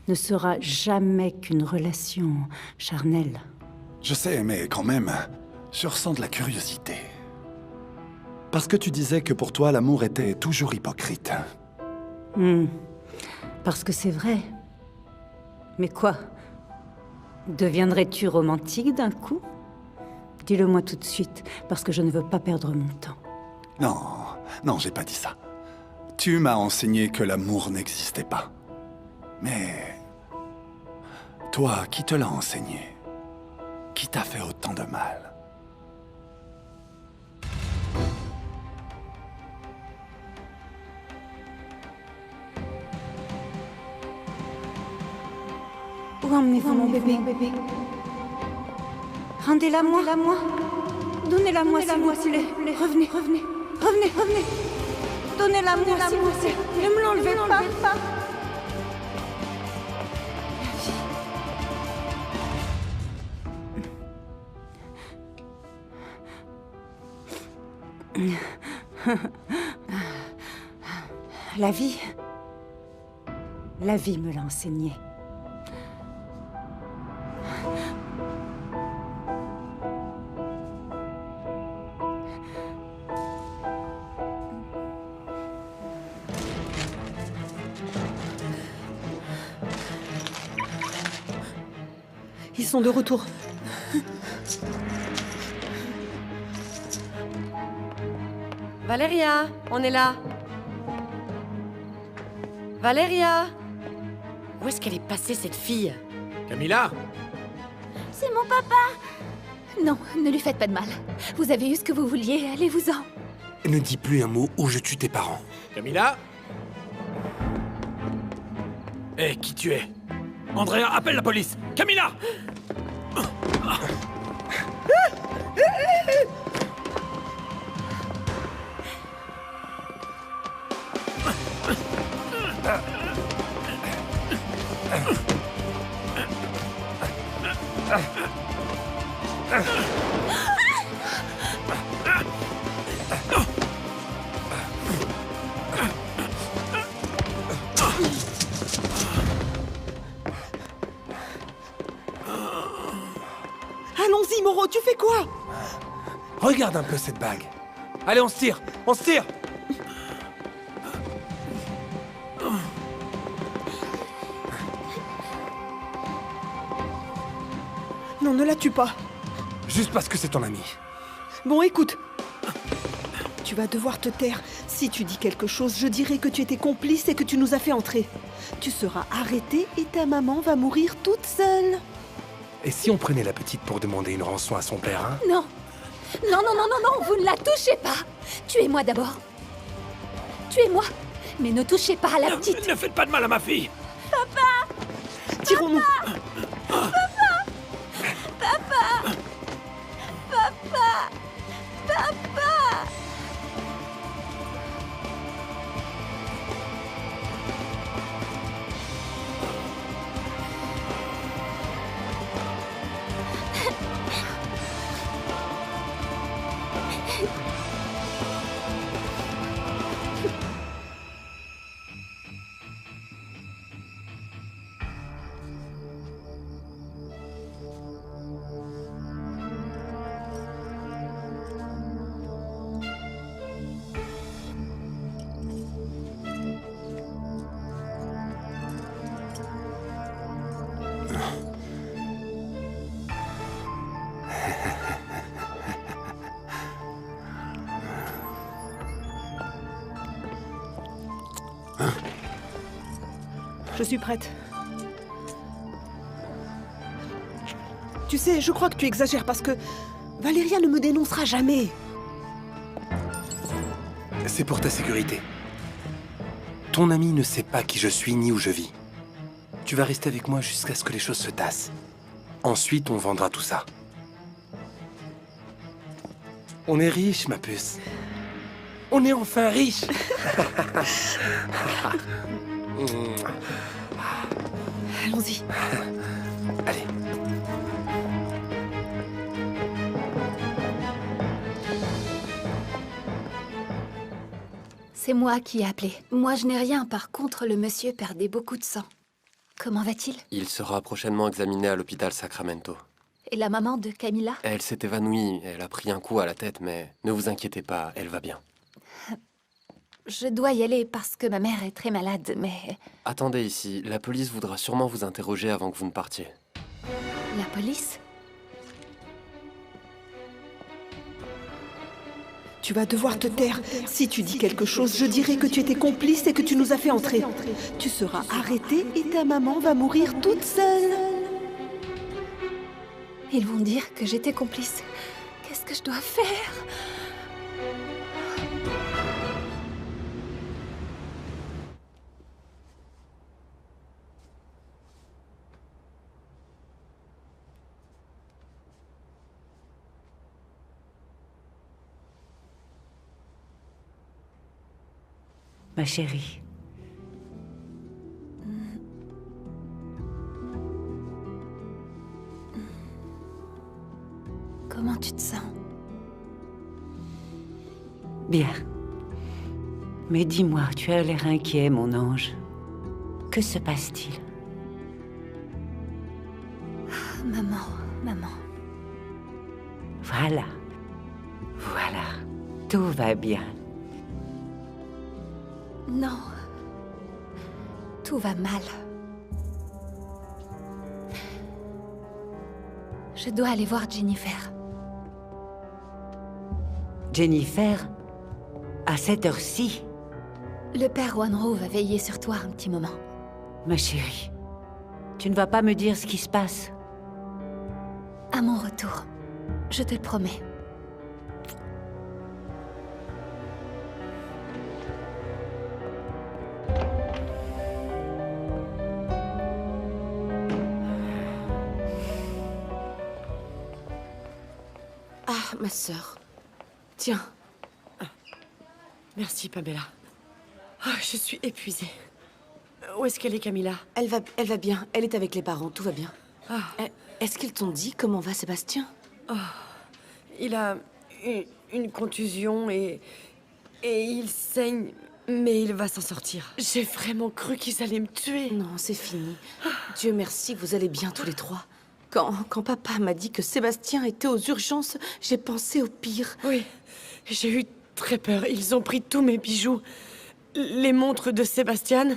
ne sera jamais qu'une relation charnelle. Je sais, mais quand même, je ressens de la curiosité. Parce que tu disais que pour toi, l'amour était toujours hypocrite. Parce que c'est vrai. Mais quoi? Deviendrais-tu romantique d'un coup? Dis-le-moi tout de suite, parce que je ne veux pas perdre mon temps. Non, non, j'ai pas dit ça. Tu m'as enseigné que l'amour n'existait pas. Mais... toi, qui te l'a enseigné? Qui t'a fait autant de mal? Où emmenez-vous mon bébé? Rendez-la moi. Donnez-la moi, s'il vous plaît. Revenez. Donnez-la moi, s'il vous plaît. Ne me l'enlevez pas. La vie me l'a enseigné. Ils sont de retour. Valéria, on est là. Valéria! Où est-ce qu'elle est passée, cette fille? Camilla? C'est mon papa! Non, ne lui faites pas de mal. Vous avez eu ce que vous vouliez, allez-vous-en. Ne dis plus un mot ou je tue tes parents. Camilla? Hé, qui tu es? Andrea, appelle la police! Camilla! Allons-y, Moreau, tu fais quoi? Regarde un peu cette bague. Allez, on se tire! On se tire! Non, ne la tue pas. Juste parce que c'est ton ami. Bon, écoute. Tu vas devoir te taire. Si tu dis quelque chose, je dirai que tu étais complice et que tu nous as fait entrer. Tu seras arrêté et ta maman va mourir toute seule. Et si on prenait la petite pour demander une rançon à son père, hein? Non, vous ne la touchez pas. Tuez-moi d'abord. Tuez-moi, mais ne touchez pas à la petite. Ne faites pas de mal à ma fille. Papa! Tirons-nous. Papa! Je suis prête. Tu sais, je crois que tu exagères parce que Valéria ne me dénoncera jamais. C'est pour ta sécurité. Ton ami ne sait pas qui je suis ni où je vis. Tu vas rester avec moi jusqu'à ce que les choses se tassent. Ensuite, on vendra tout ça. On est riche, ma puce. On est enfin riche. Allons-y. Allez. C'est moi qui ai appelé. Moi, je n'ai rien. Par contre, le monsieur perdait beaucoup de sang. Comment va-t-il? Il sera prochainement examiné à l'hôpital Sacramento. Et la maman de Camilla? Elle s'est évanouie. Elle a pris un coup à la tête, mais ne vous inquiétez pas, elle va bien. Je dois y aller parce que ma mère est très malade, mais... Attendez ici, la police voudra sûrement vous interroger avant que vous ne partiez. La police? Tu vas devoir te taire. Si tu dis quelque chose, je dirai que tu étais complice et que tu nous as fait entrer. Tu seras arrêtée et ta maman va mourir toute seule. Ils vont dire que j'étais complice. Qu'est-ce que je dois faire? Ma chérie. Comment tu te sens? Bien. Mais dis-moi, tu as l'air inquiet, mon ange. Que se passe-t-il? Maman. Voilà. Tout va bien. Non. Tout va mal. Je dois aller voir Jennifer. Jennifer? À cette heure-ci? Le père Wanro va veiller sur toi un petit moment. Ma chérie, tu ne vas pas me dire ce qui se passe? À mon retour, je te le promets. Ah, ma sœur. Tiens. Merci, Pamela. Ah, je suis épuisée. Où est-ce qu'elle est, Camilla? Elle va bien. Elle est avec les parents. Tout va bien. Est-ce qu'ils t'ont dit comment va Sébastien? Il a une contusion et il saigne, mais il va s'en sortir. J'ai vraiment cru qu'ils allaient me tuer. Non, c'est fini. Dieu merci, vous allez bien tous les trois. Quand papa m'a dit que Sébastien était aux urgences, j'ai pensé au pire. Oui, j'ai eu très peur. Ils ont pris tous mes bijoux, les montres de Sébastien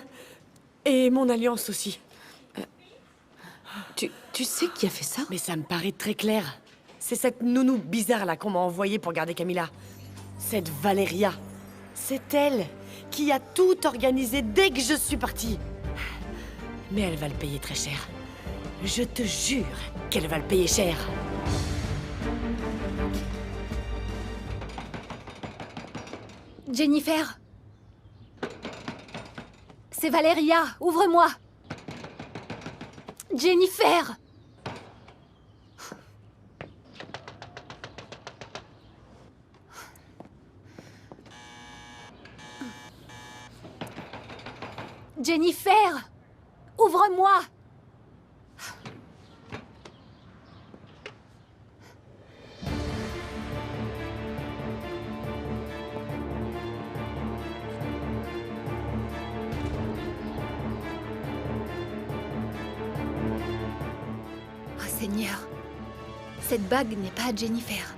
et mon alliance aussi. Tu sais qui a fait ça? Mais ça me paraît très clair. C'est cette nounou bizarre là qu'on m'a envoyée pour garder Camilla. Cette Valeria. C'est elle qui a tout organisé dès que je suis partie. Mais elle va le payer très cher. Je te jure qu'elle va le payer cher. Jennifer! C'est Valeria! Ouvre-moi! Jennifer! Jennifer! Ouvre-moi! Oh Seigneur, cette bague n'est pas à Jennifer.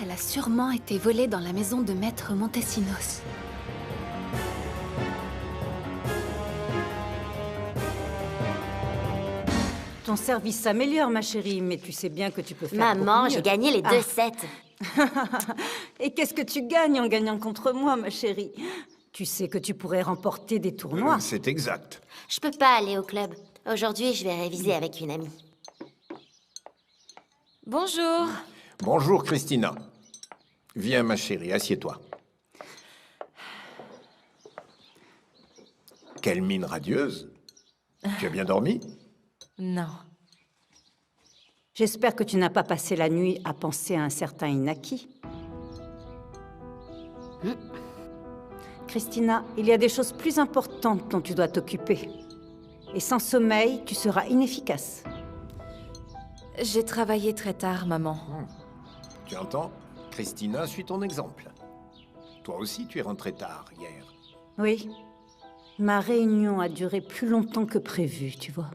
Elle a sûrement été volée dans la maison de Maître Montesinos. Ton service s'améliore, ma chérie, mais tu sais bien que tu peux faire Maman, beaucoup j'ai mieux. gagné les 2 sets. Et qu'est-ce que tu gagnes en gagnant contre moi, ma chérie? Tu sais que tu pourrais remporter des tournois. C'est exact. Je peux pas aller au club. Aujourd'hui, je vais réviser avec une amie. Bonjour. Bonjour, Christina. Viens, ma chérie, assieds-toi. Quelle mine radieuse. Tu as bien dormi? Non. J'espère que tu n'as pas passé la nuit à penser à un certain Inaki. Christina, il y a des choses plus importantes dont tu dois t'occuper. Et sans sommeil, tu seras inefficace. J'ai travaillé très tard, maman. Tu entends? Christina suit ton exemple. Toi aussi, tu es rentrée tard hier. Oui. Ma réunion a duré plus longtemps que prévu, tu vois.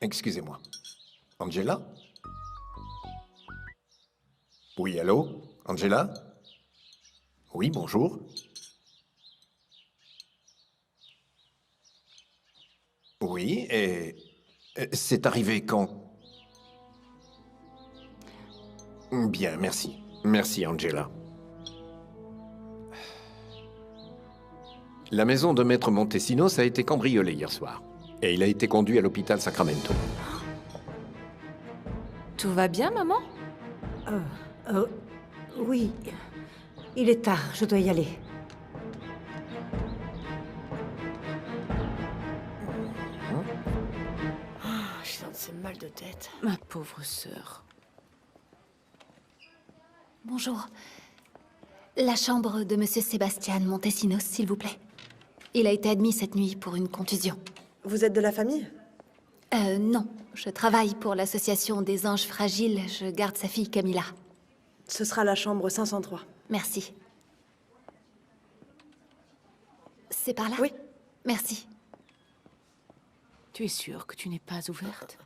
Excusez-moi. Angela? Oui, allô? Angela? Oui, bonjour. Oui, et c'est arrivé quand? Bien, merci. Merci, Angela. La maison de Maître Montesinos a été cambriolée hier soir. Et il a été conduit à l'hôpital Sacramento. Tout va bien, maman? Oui. Il est tard, je dois y aller. Je sens ces mal de tête. Ma pauvre sœur. Bonjour. La chambre de Monsieur Sébastien Montesinos, s'il vous plaît. Il a été admis cette nuit pour une contusion. Vous êtes de la famille? Non. Je travaille pour l'association des anges fragiles. Je garde sa fille Camilla. Ce sera la chambre 503. Merci. C'est par là? Oui. Merci. Tu es sûre que tu n'es pas ouverte?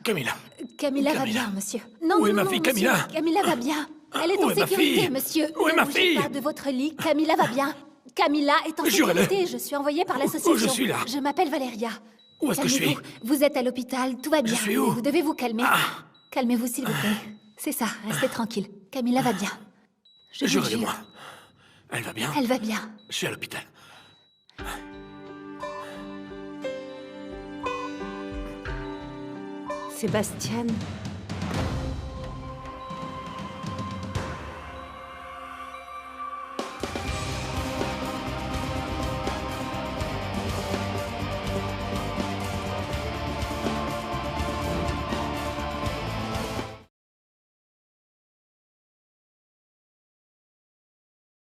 Camilla. Camilla va bien, monsieur. Non, Où est non, ma fille, monsieur. Camilla? Camilla va bien. Elle est Où en est ma sécurité, fille? monsieur. Où est Ne ma bougez fille? pas de votre lit. Camilla va bien. Camilla est en Jurez-le. sécurité. Je suis envoyée par l'association. je suis là? Je m'appelle Valéria. Où est-ce que je suis? Calmez-vous. Vous êtes à l'hôpital. Tout va bien. suis où? Vous devez vous calmer. Calmez-vous, s'il vous plaît. C'est ça. Restez tranquille. Camilla va bien. Je vous jure. Jurez-le-moi. Elle va bien? Elle va bien. Je suis à l'hôpital. Sébastien,